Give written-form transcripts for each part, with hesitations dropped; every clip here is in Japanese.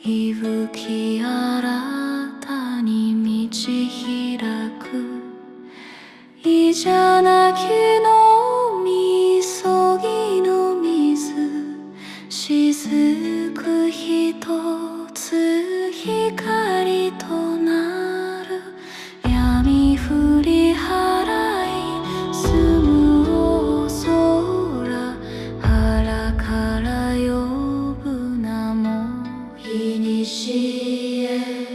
息吹新たに道開くいじゃなきのみそぎの水雫ひとつ光となる闇降り払い澄む大空腹から呼ぶ名もいにしえ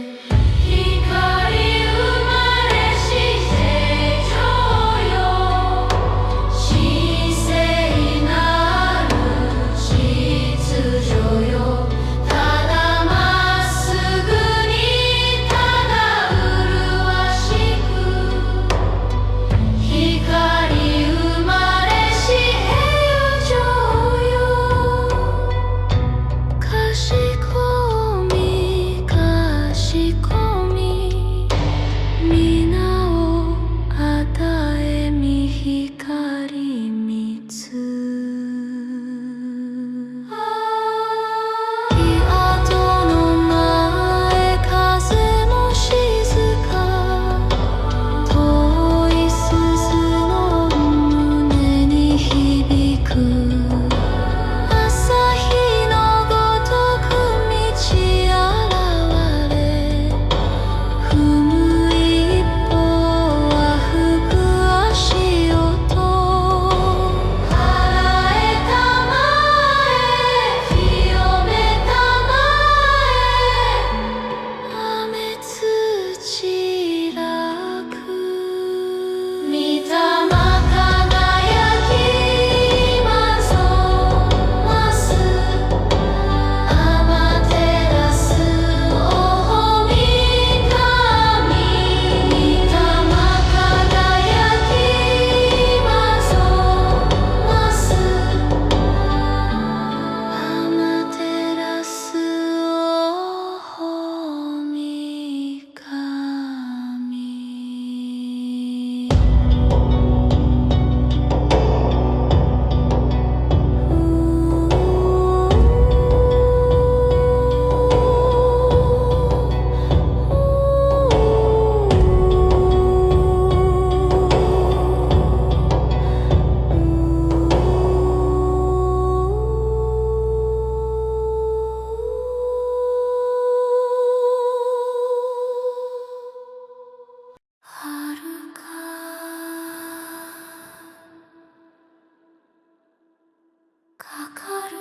かかる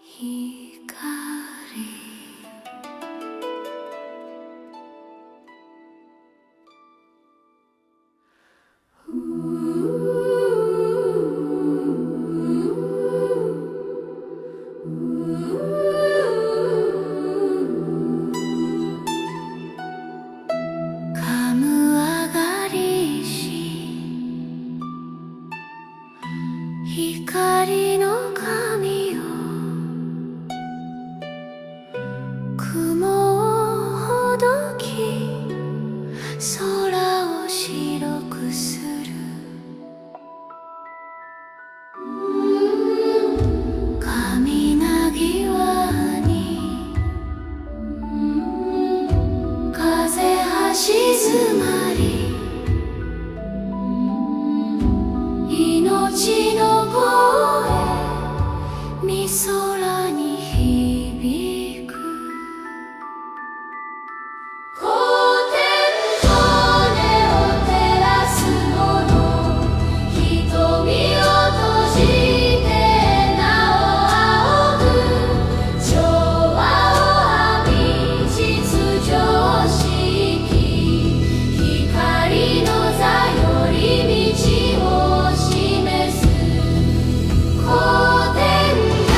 光カムアガリシ光の神よ雲をほどき空を白くする神なぎわに風は静まり命の声み空に響く皇天羽を照らすもの瞳を閉じて名を仰ぐ調和を浴び秩序を敷き光の座より道を示す皇天が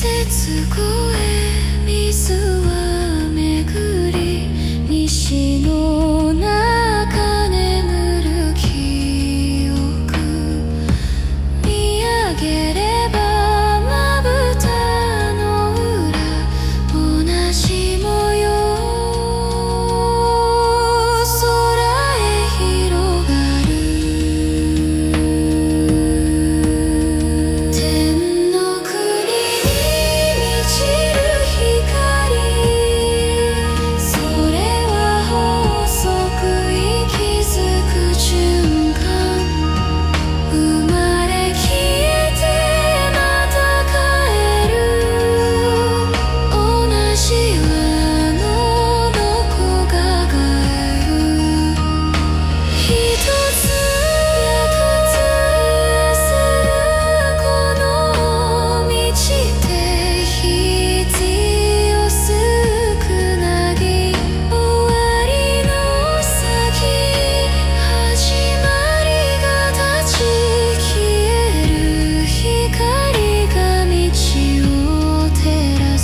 節越え水は巡り西の中眠る記憶見上げればまぶたの裏同じ模様空へ広がる天の国に満ちる光それは法則息づく瞬間生まれ消えてまた帰る同じ輪のどこかがえる一つや二つするこの道で必要少なぎ終わりの先始まりが立ち消える光が道を照らす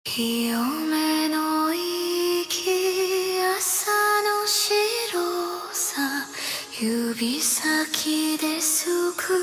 清めの息朝の白さ指先ですく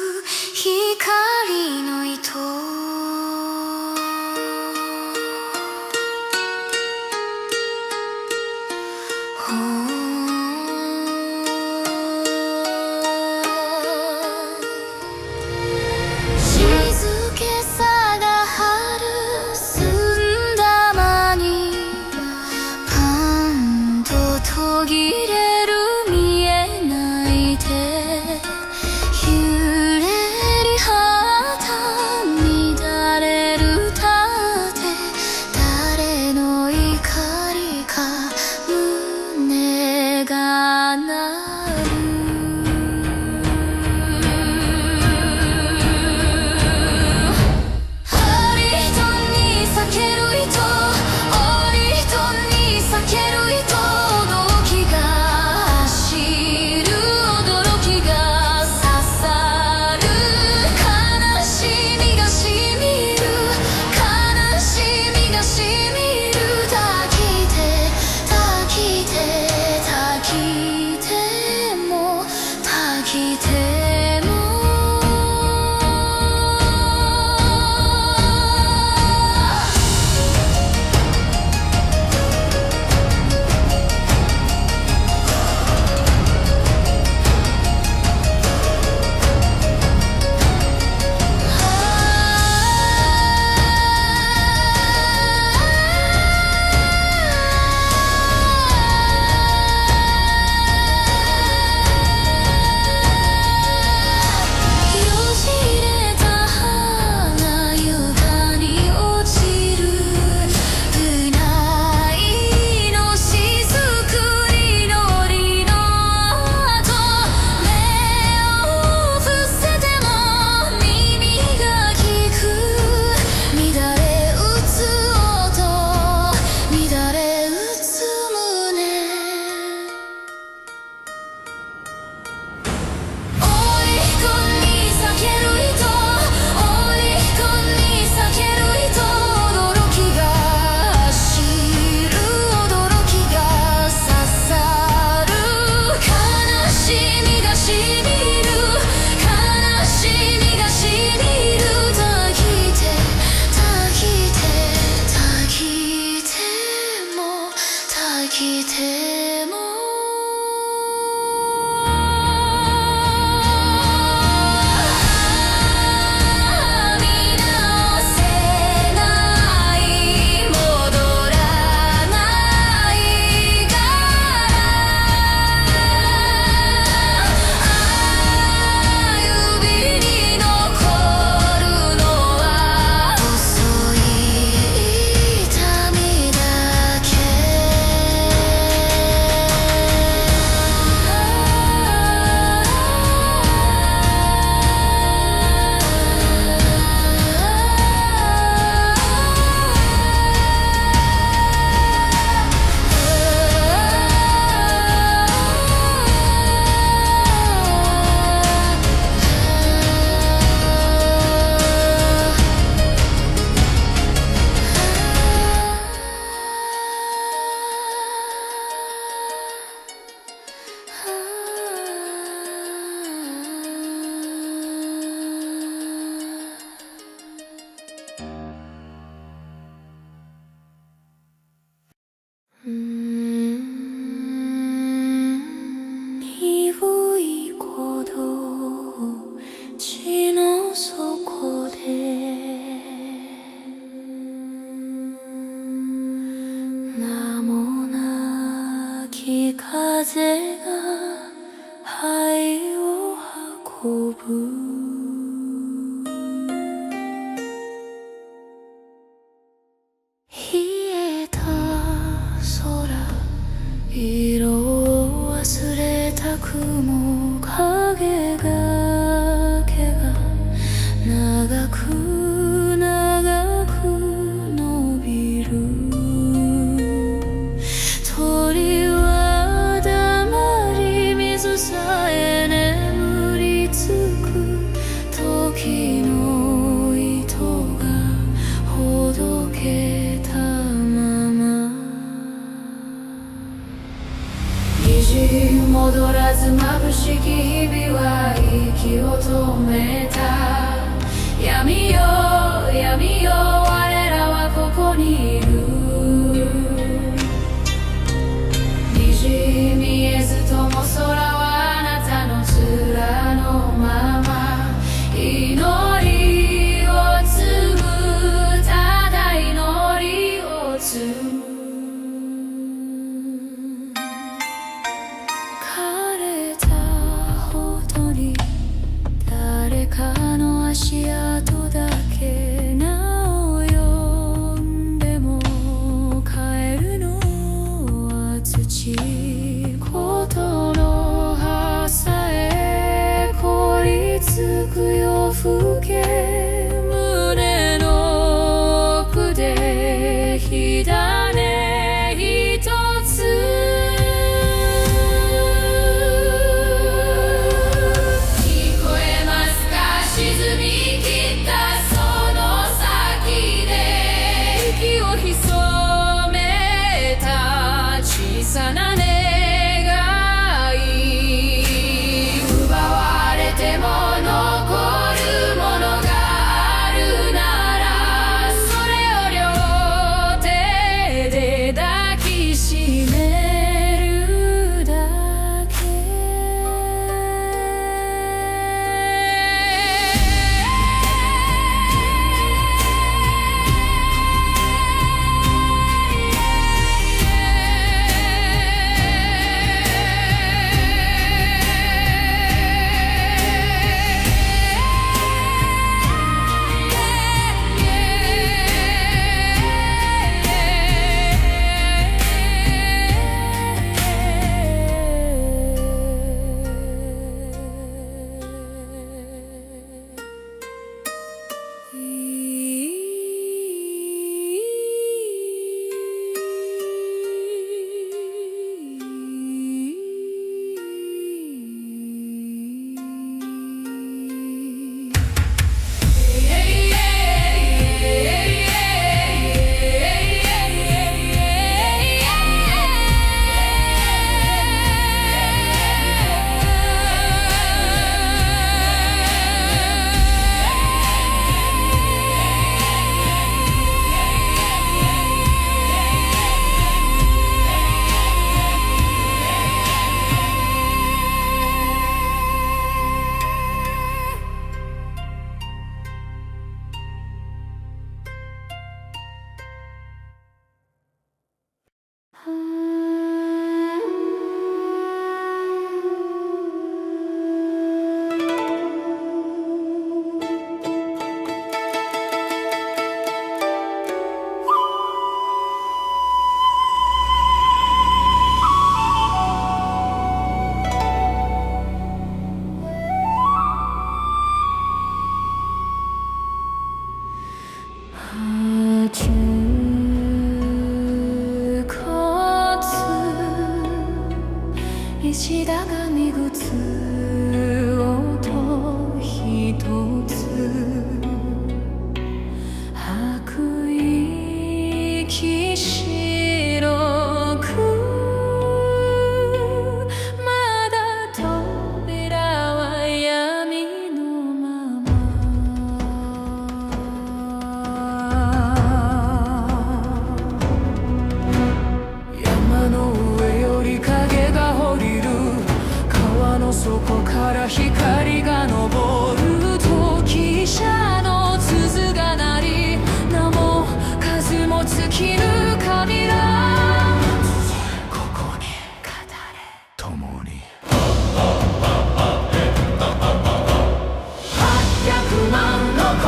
声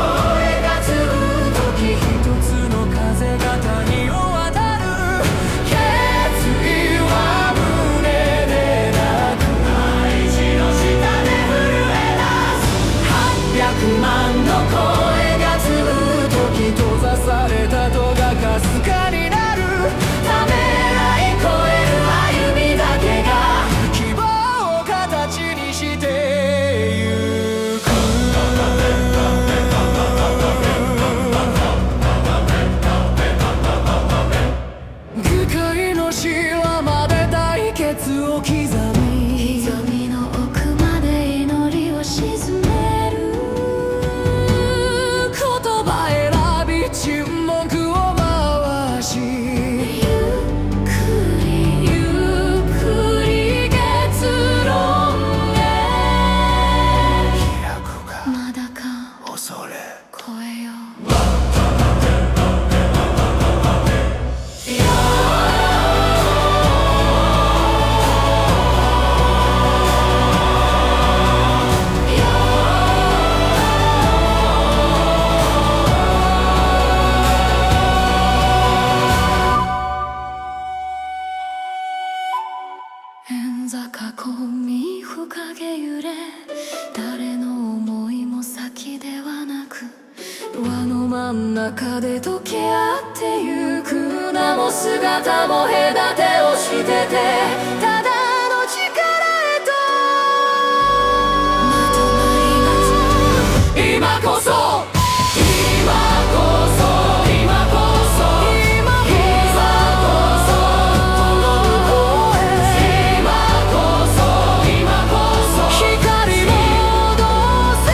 がずっと一つの風が谷を渡る決意は胸でなく大地の下で震え出す800万の声がずっと閉ざされた戸がかすかになるためらい超える歩みだけが希望を形にしてゆく議会のシワまで対決を刻み瞳の奥まで祈りを沈める言葉選び沈黙を回しゆっくりゆっくり結論へ開くがまだか恐れ超えよう円坂込み木陰揺れ誰の思いも先ではなく輪の真ん中で溶け合ってゆく名も姿も隔てをしててただの力へとまとまりがつ今こそ今こそ今こそ今こそ届く声今こそ今こそ光戻せ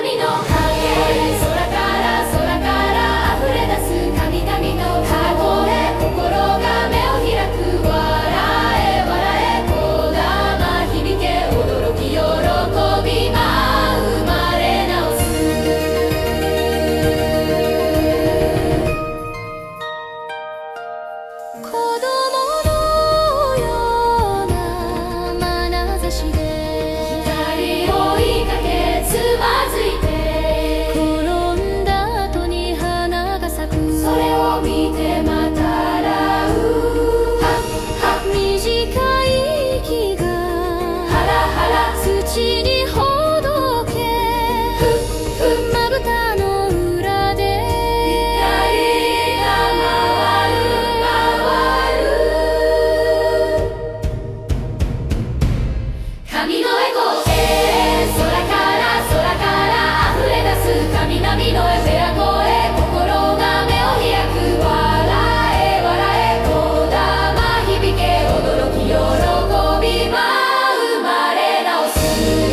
々の影、空から溢れ出す神々の歌声、心が目を開く、笑え笑えこだま響け、驚き喜び生まれ直す。子供のような眼差しで光を追いかけつまずいて、転んだ後に花が咲く、それを見てまた笑う。短い息がハラハラ土にほどけ、まぶたの裏で光が回る神のエコー、空から溢れ出す神々のエフェラ声、心が目を開く、笑え笑えこだま響け、驚き喜び生まれ直す。笑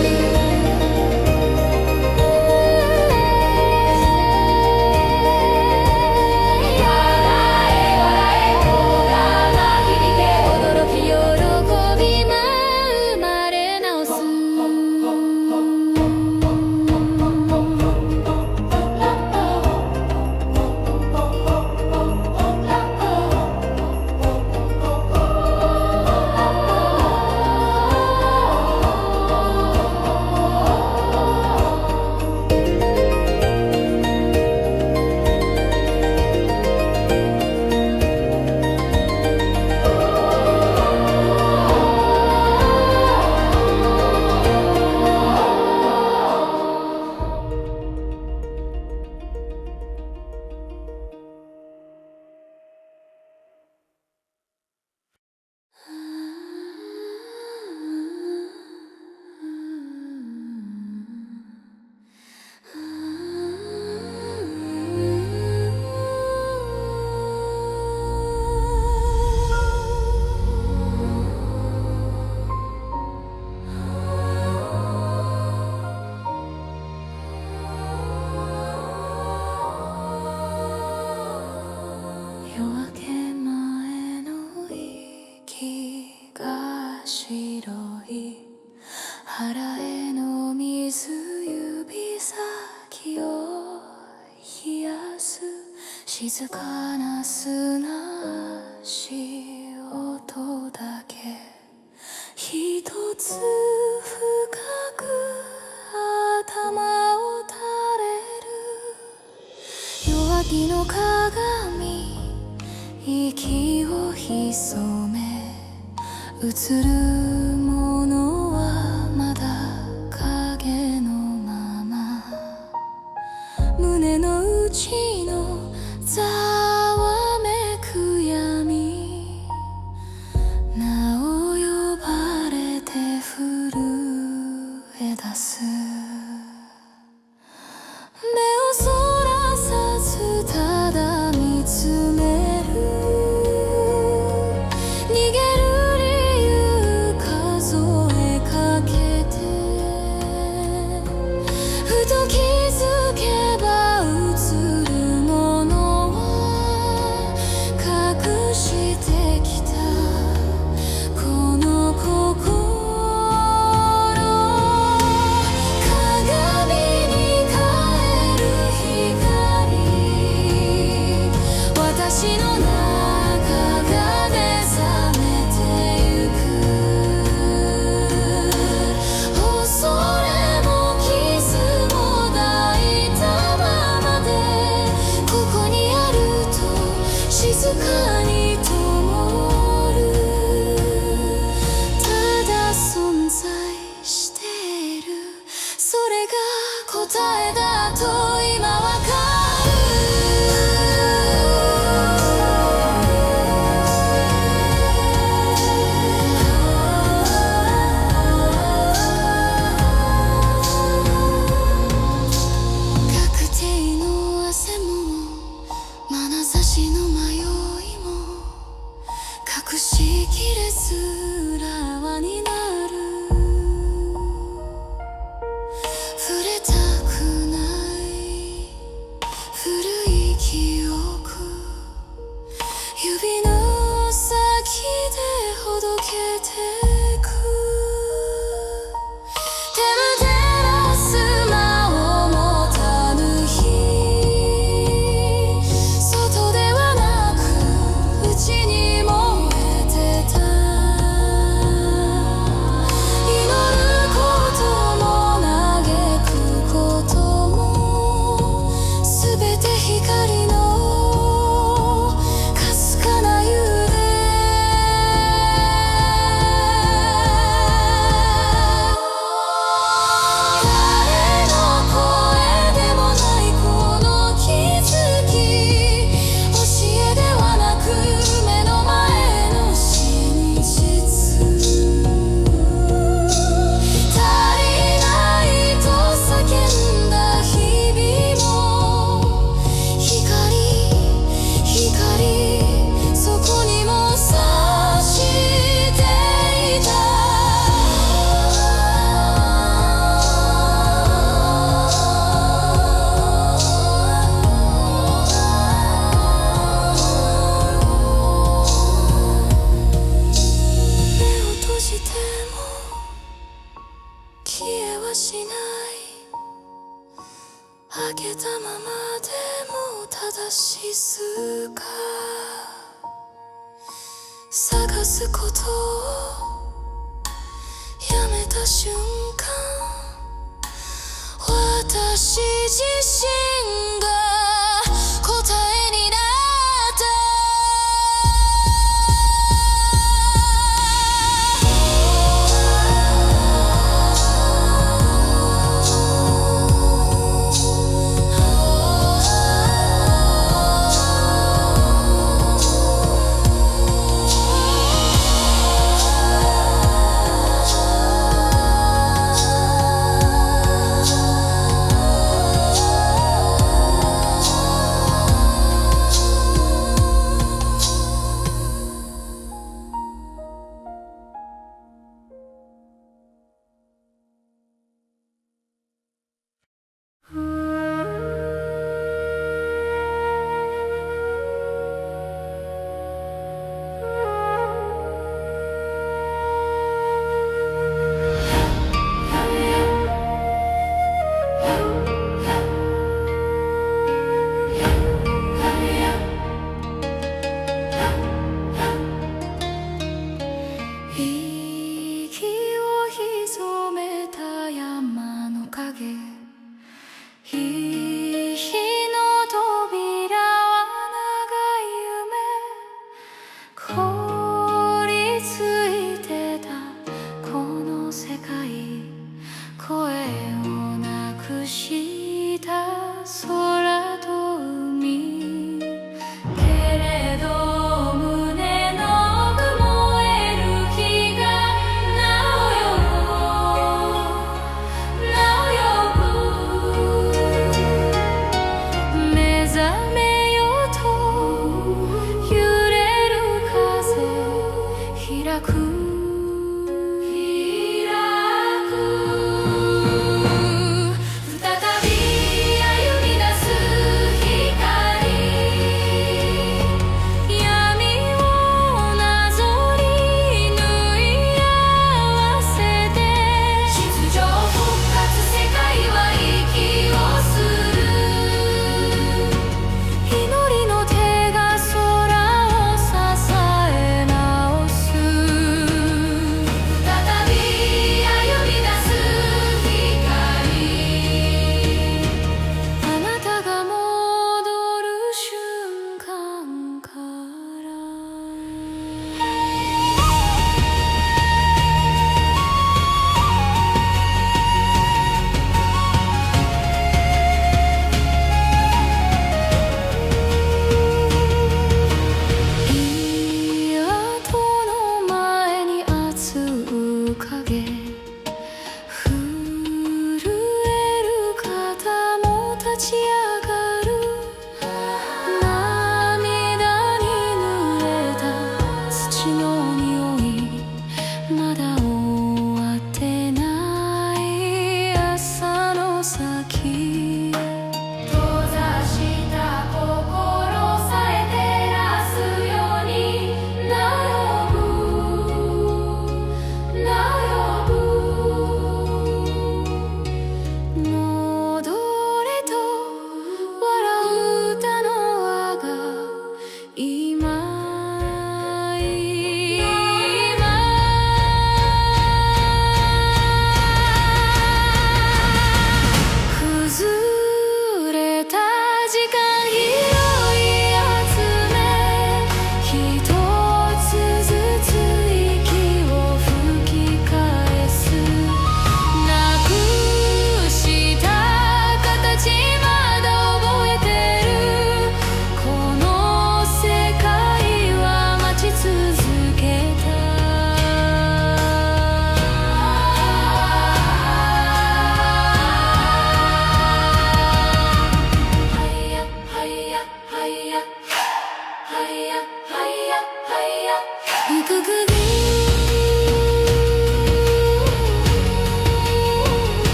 え笑えこだま響け、驚き喜び生まれ直す。夜明け前の息が白い、腹への水指先を冷やす、静かな砂足音だけ一つ深く頭を垂れる。弱気の鏡、息を潜め、映るものはまだ影のまま、胸の内のざわめく闇、なお呼ばれて震え出す。目をそらさずただ見つめる、逃げる理由数えかけて、ふと気づけば映るものは隠してきたこの心。鏡に変える光、私の中が目覚めてゆく。恐れも傷も抱いたままで、ここにあると静かに灯る。ただ存在している、それが答えだと今わかる。確定の汗も眼差しの迷いも隠しきれずらわになる。触れたくはしない開けたままでも正しすか探すことをやめた瞬間私自身が答えになった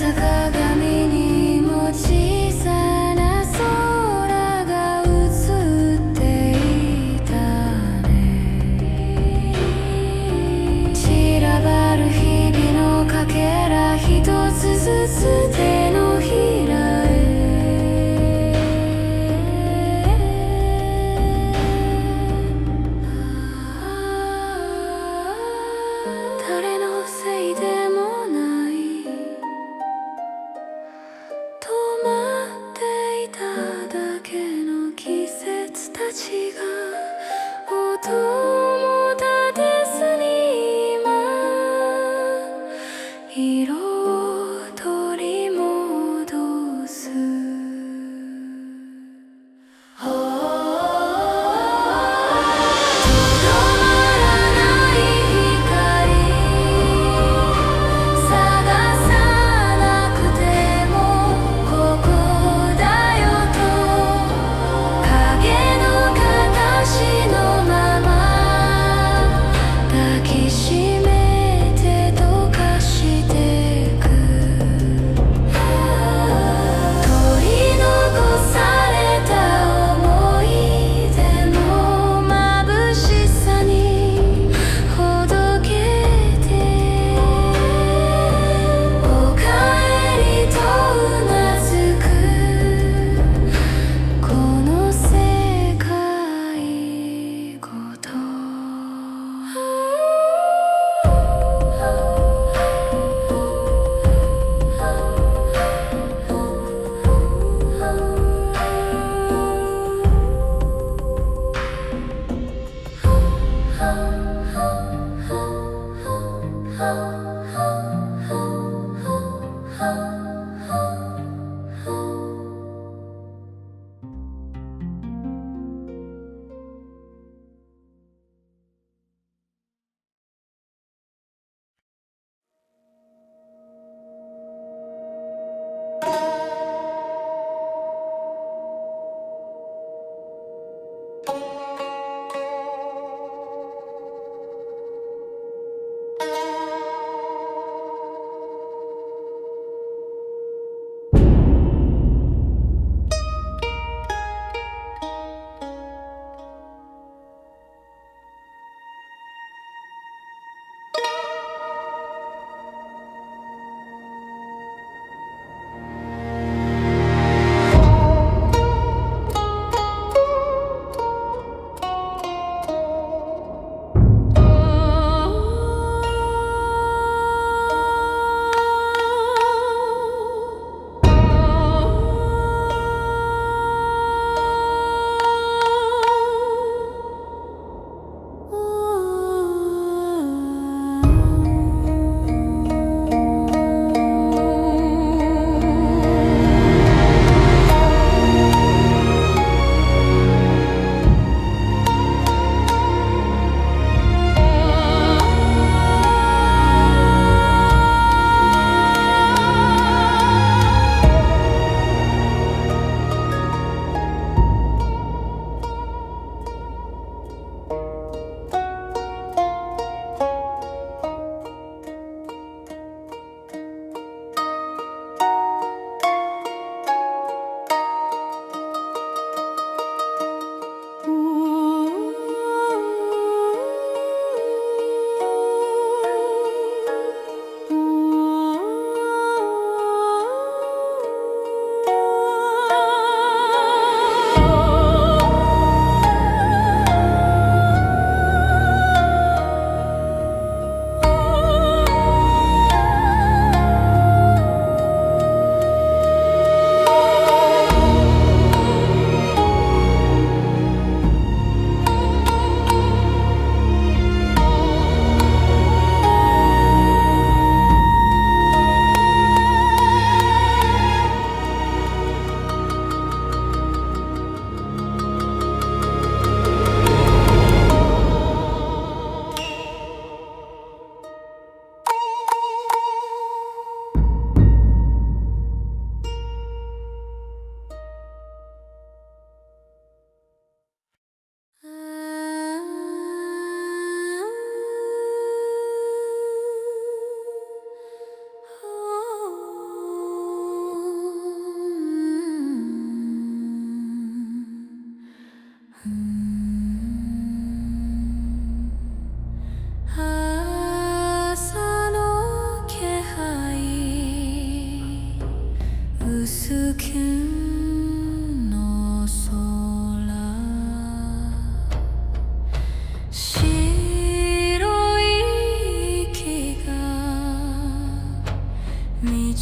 た鏡にも小さな空が映っていたね。散らばる日々のかけら一つずつ手のひらへ誰のせいでもない止まっていただけの季節たちが音も立てずに今色を取り戻す止まらない光探さなくてもここだよと影の形のまま抱きしめて溶かしてく取り残された想い出も眩しさにほどけておかえりとうなずくこの世界ごと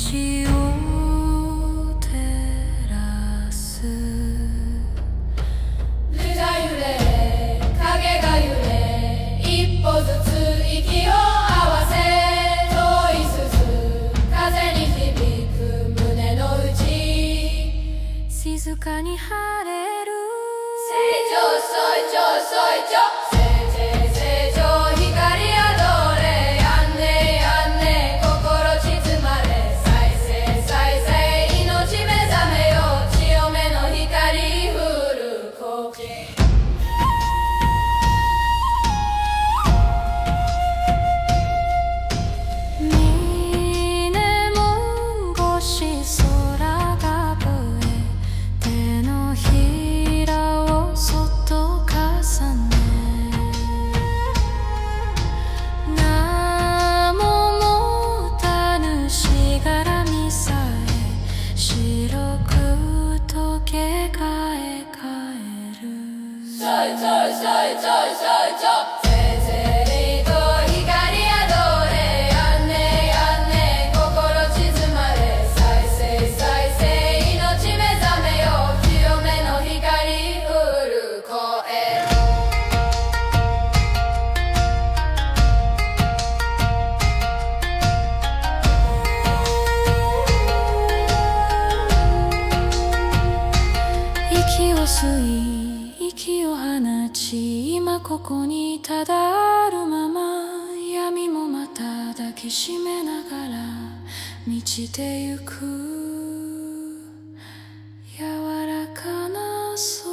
道を照らすルが揺れ影が揺れ一歩ずつ息を合わせ遠い鈴風に響く胸の内静かに晴れる成長成長成長光あどれやんねやんね心包まれ再生再生命目覚めよ潮目の光降る声峰門越し空がぶえ手のひらをそっと重ね名も持たぬしがらみさえ白く溶け替えるちょいちょいちょいちょいちょいせいせいと光あどれやんねやんね心縮まれ再生再生命目覚めよ清めの光降る声息を吸い息を放ち今ここにただあるまま闇もまた抱きしめながら満ちてゆく柔らかな空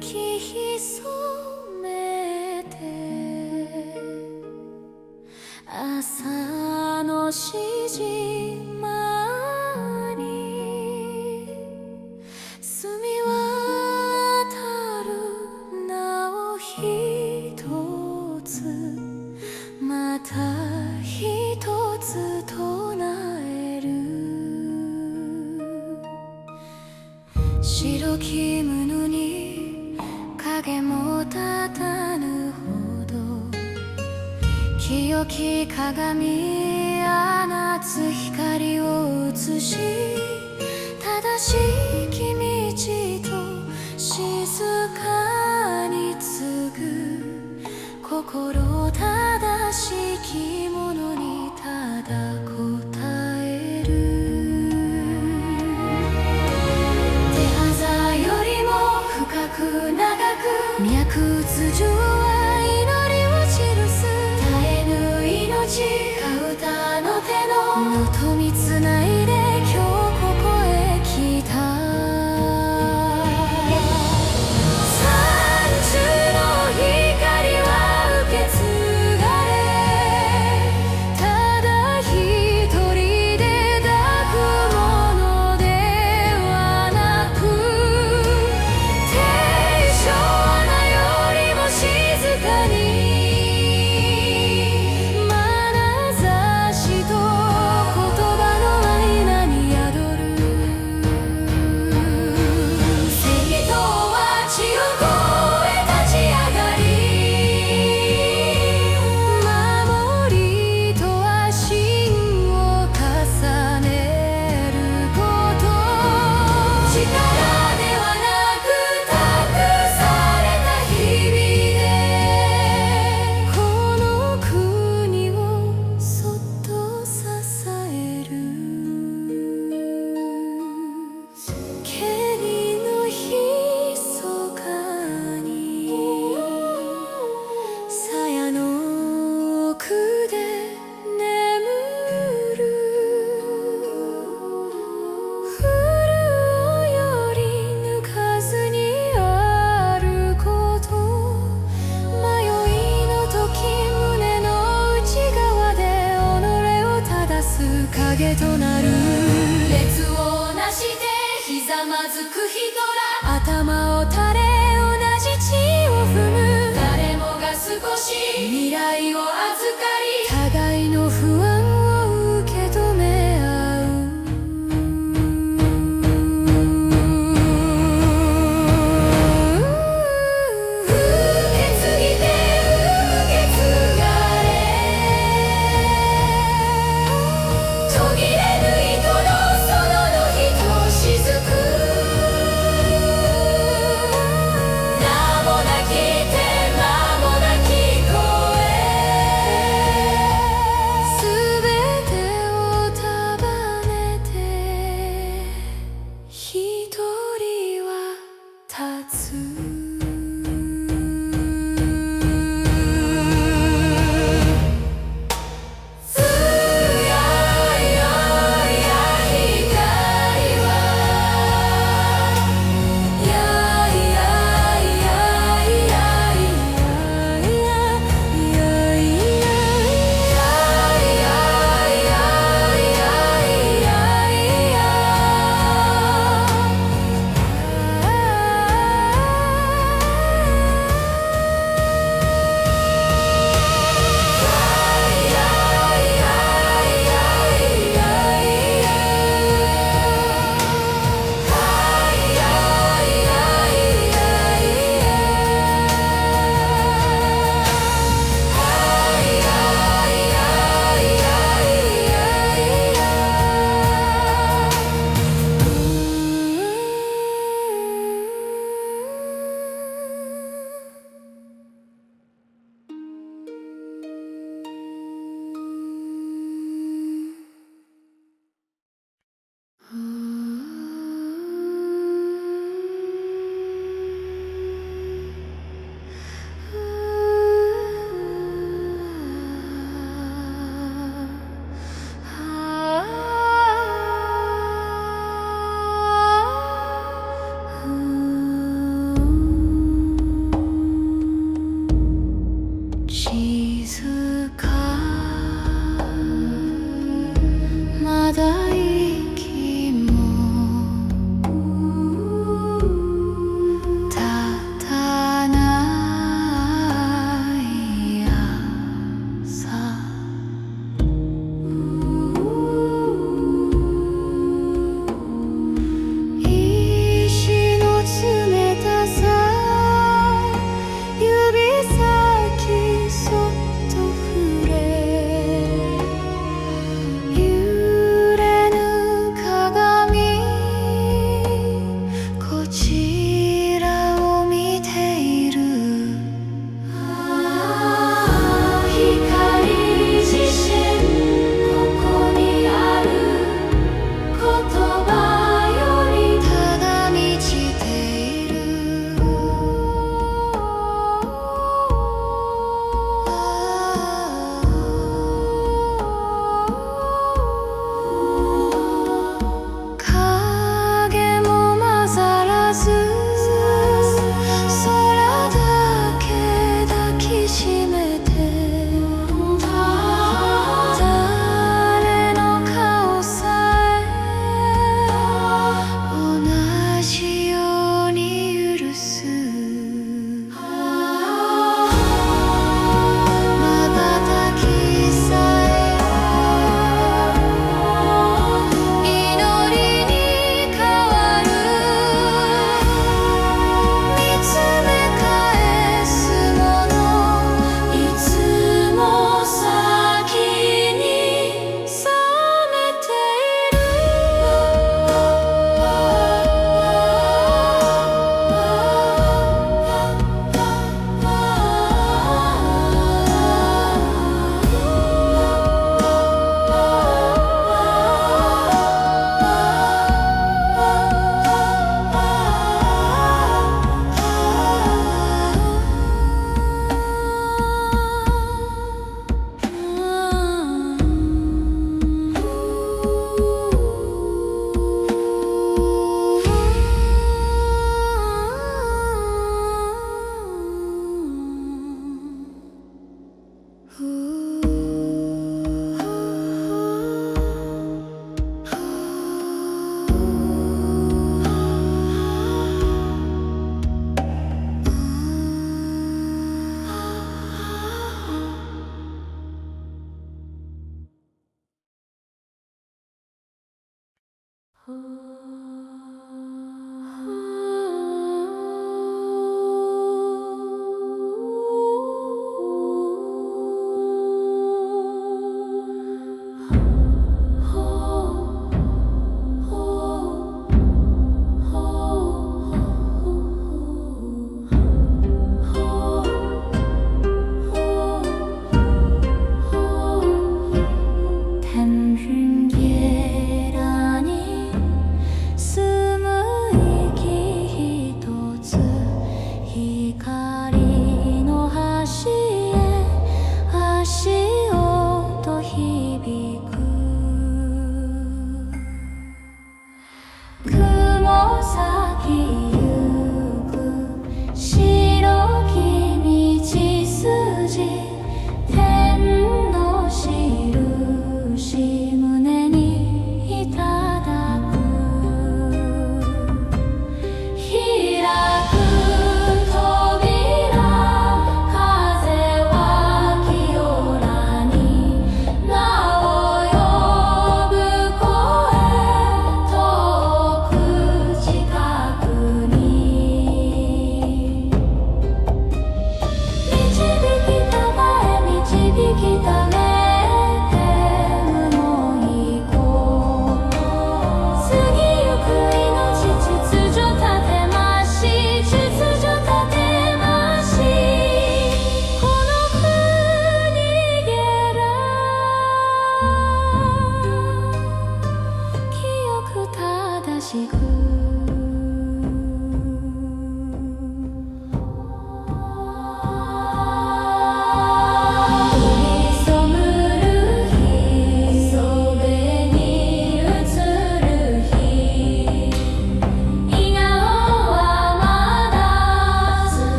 息潜めて朝のしじまに澄み渡る名を一つまた一つ唱える白き布に影も立たぬほど清き鏡放つ光を映し正しき道と静かに継ぐ心正しきものにただ答える手肌よりも深く長く脈打つ情は祈りを記す絶えぬ命が歌の手の能とみつないで今日ここへ来た三重の光は受け継がれただ一人で抱くものではなく低唱穴よりも静人ら頭を垂れ同じ地を踏む誰もが少し未来を預かり互いの不安を受け止め合う受け継ぎて受け継がれ途切れぬ糸のそののひとしずく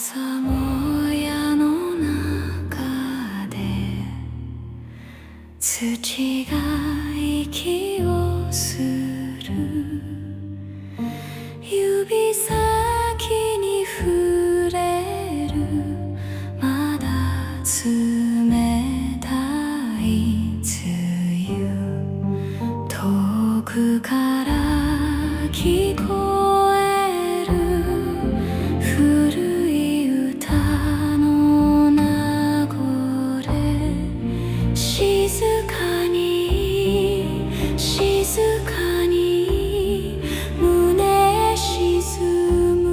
さもやの中で土が息をする指先に触れるまだ冷たい梅雨遠くから聞こえる古い歌の名残静かに静かに胸沈む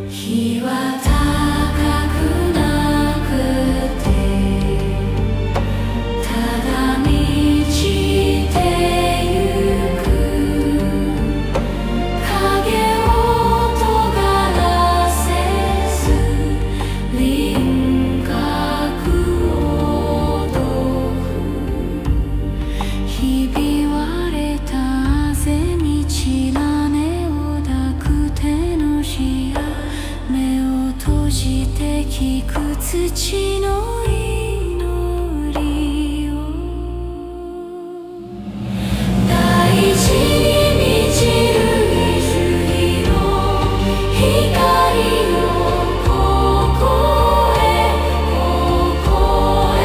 日は高くなくてただ満ちてゆく影を尖らせず輪郭をどくひび割れたあぜ道な根を抱く手のひら目を閉じて聞く土の祈りを大地に満ちる水色光をここへここへ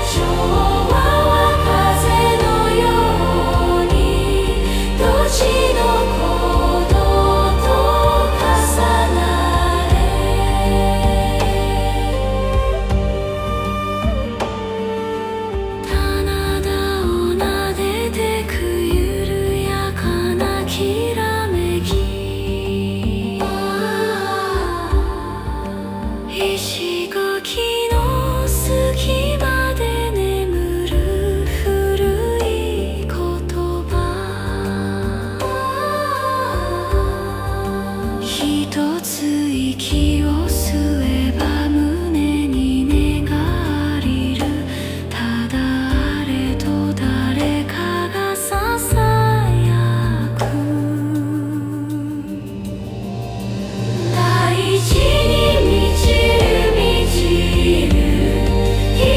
昭和は風のようにどちの鼓動と重なれ棚田を撫でてく緩やかなきらめき石垣の隙間で眠る古い言葉一つ息を吸えば胸に根がりるただあれと誰かがささやく大地に満ちる満ちる光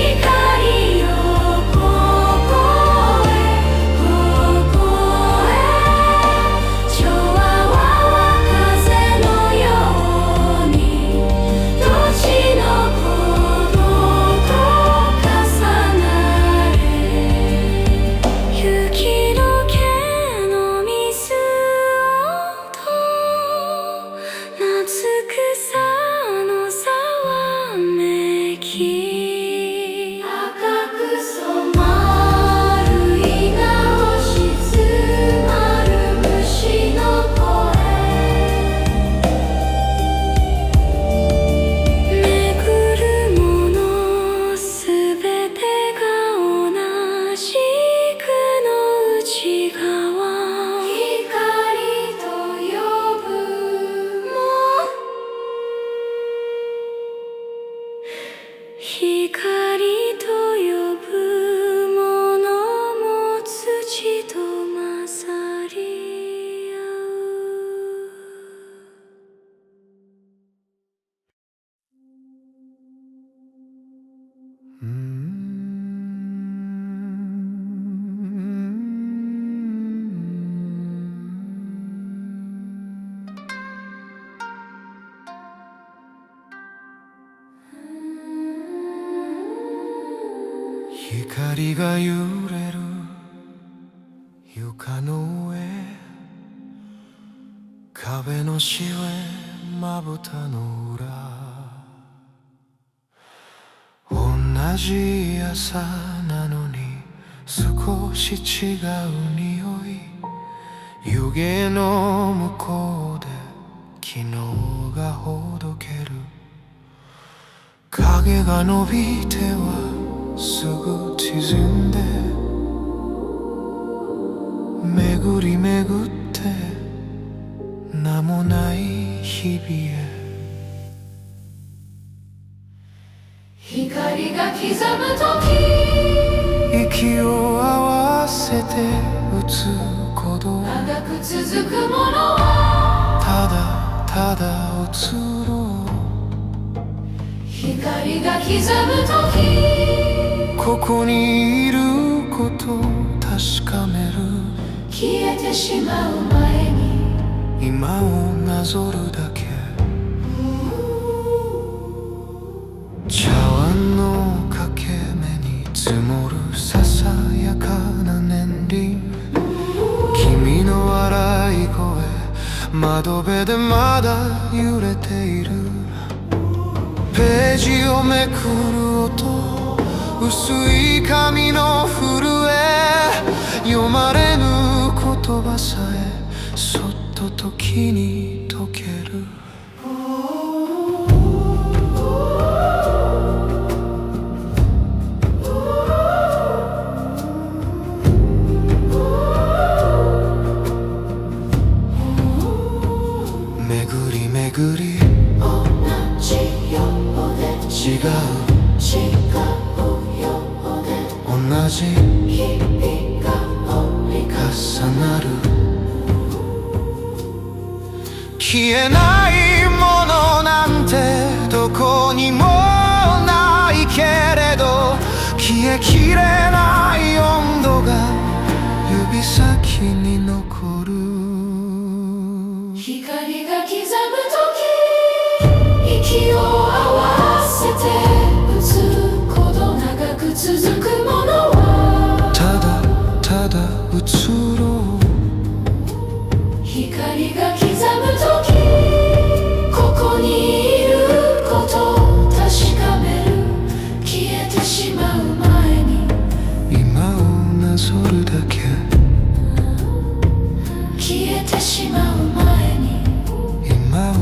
よここへここへ昭和は風のようにどちの鼓動と重なれ雪の毛の水音夏草のざわめき赤く染まる伊賀を静まる虫の声めぐるものすべてが同じくの内側光と呼ぶも光と呼ぶものも土と混ざり合光が揺れる床の上壁のしわまぶたの裏同じ朝なのに少し違う匂い湯気の向こうで昨日がほどける影が伸びてはすぐ縮んで巡り巡って名もない日々へ光が刻む時息を合わせて打つ鼓動長く続くものはただただ移ろう光が刻む時ここにいることを確かめる消えてしまう前に今をなぞるだけ茶碗の欠け目に積もるささやかな年輪君の笑い声窓辺でまだ揺れているページをめくる音薄い紙の震え読まれぬ言葉さえそっと時に溶ける巡り巡り同じようで違うようで同じ日々が折り重なる消えないものなんてどこにもないけれど消えきれない温度が指先に残る光が刻む時息を合わせて打つほど長く続くものはただただ移ろう光が刻む時ここにいることを確かめる消えてしまう前に今をなぞるだけ消えてしまう前に今を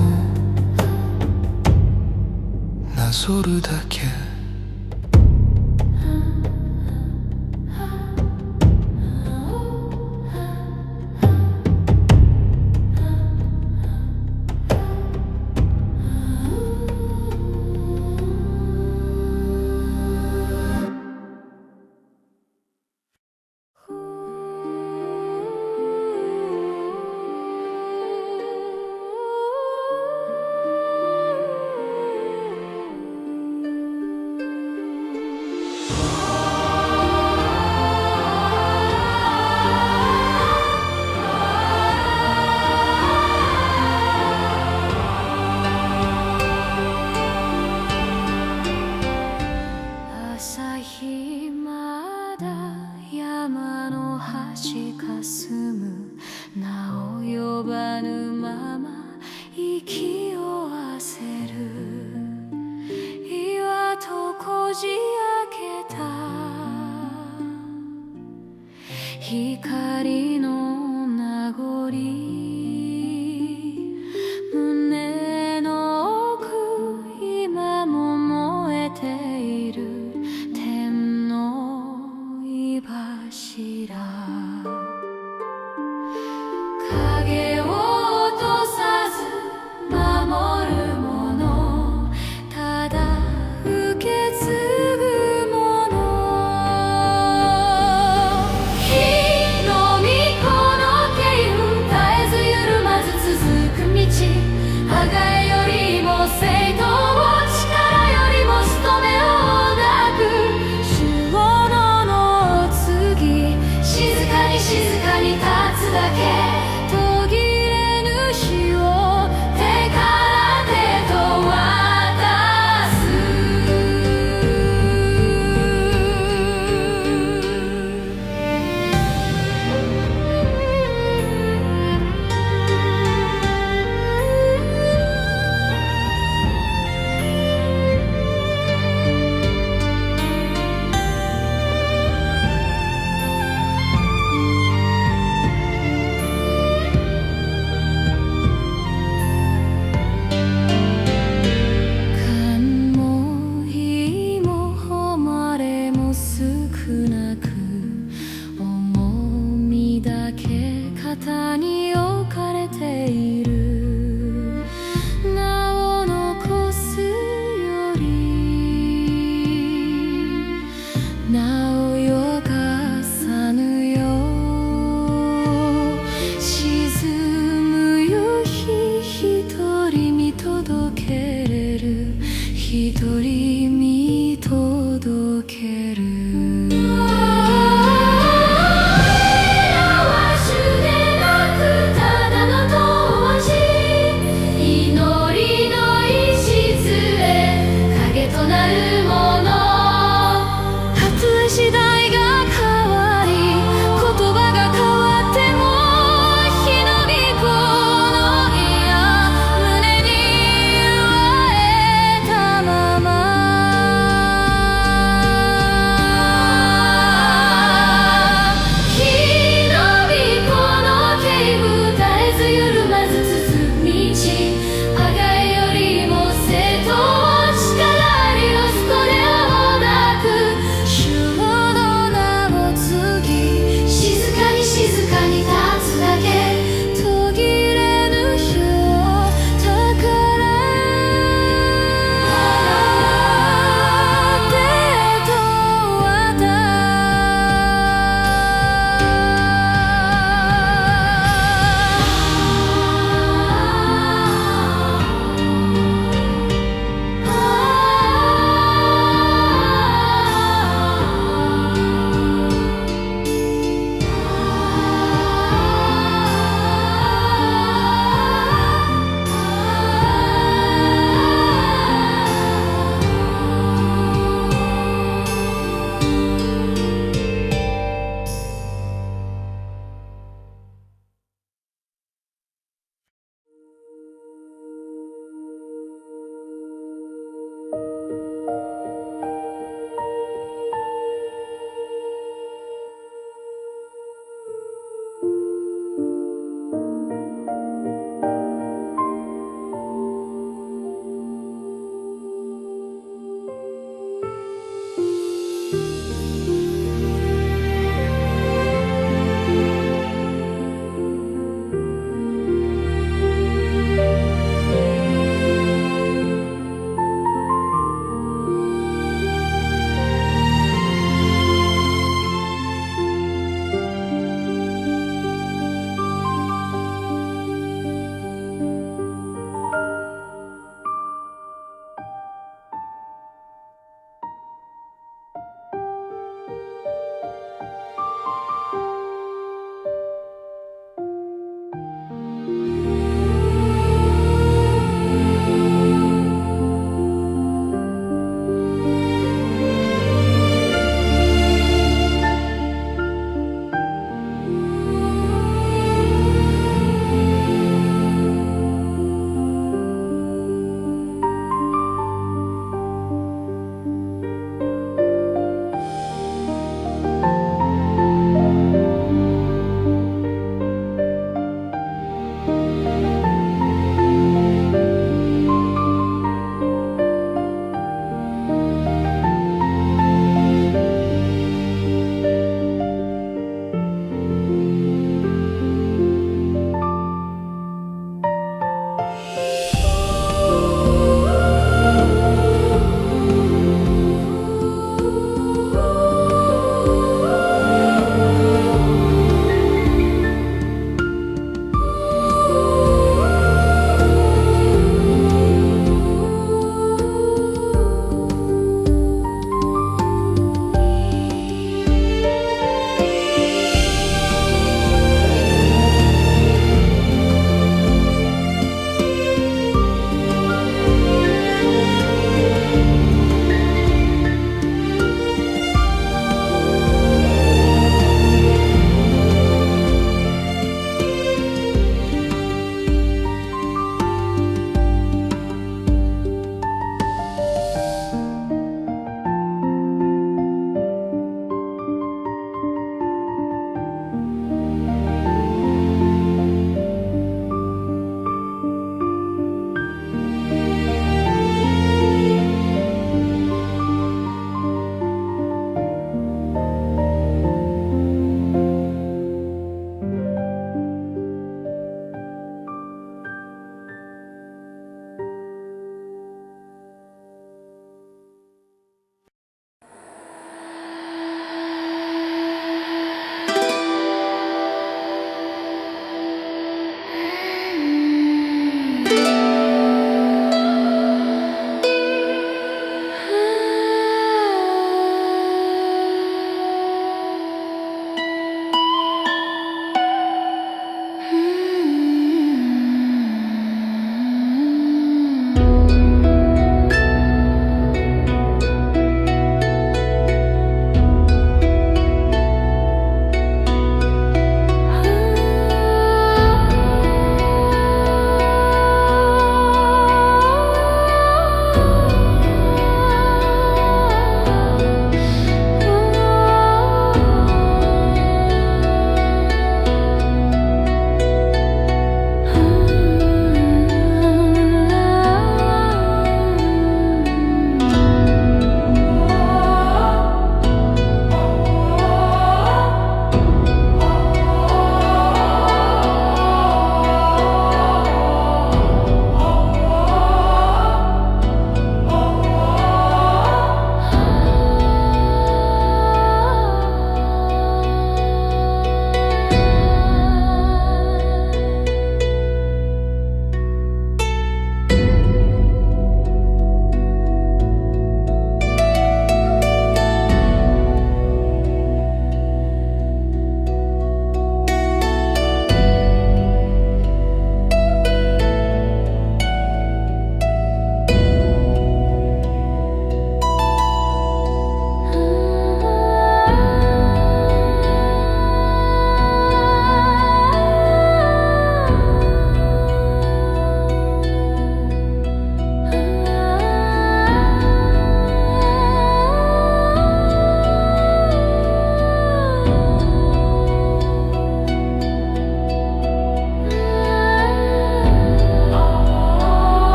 なぞるだけ朝日まだ山の端かすむ名を呼ばぬまま息を焦る岩とこじ開けた光の名残胸の奥今も燃えている天の井柱影を落とさず守るものただ受け継ぐもの日の御子の経由絶えず緩まず続く道羽がよりも正当を力よりも務めを抱く主物の次静かに静かに立つだけ途切れぬ日を手から手と渡寒も日も誉れも少なく重みだけ肩に置かれている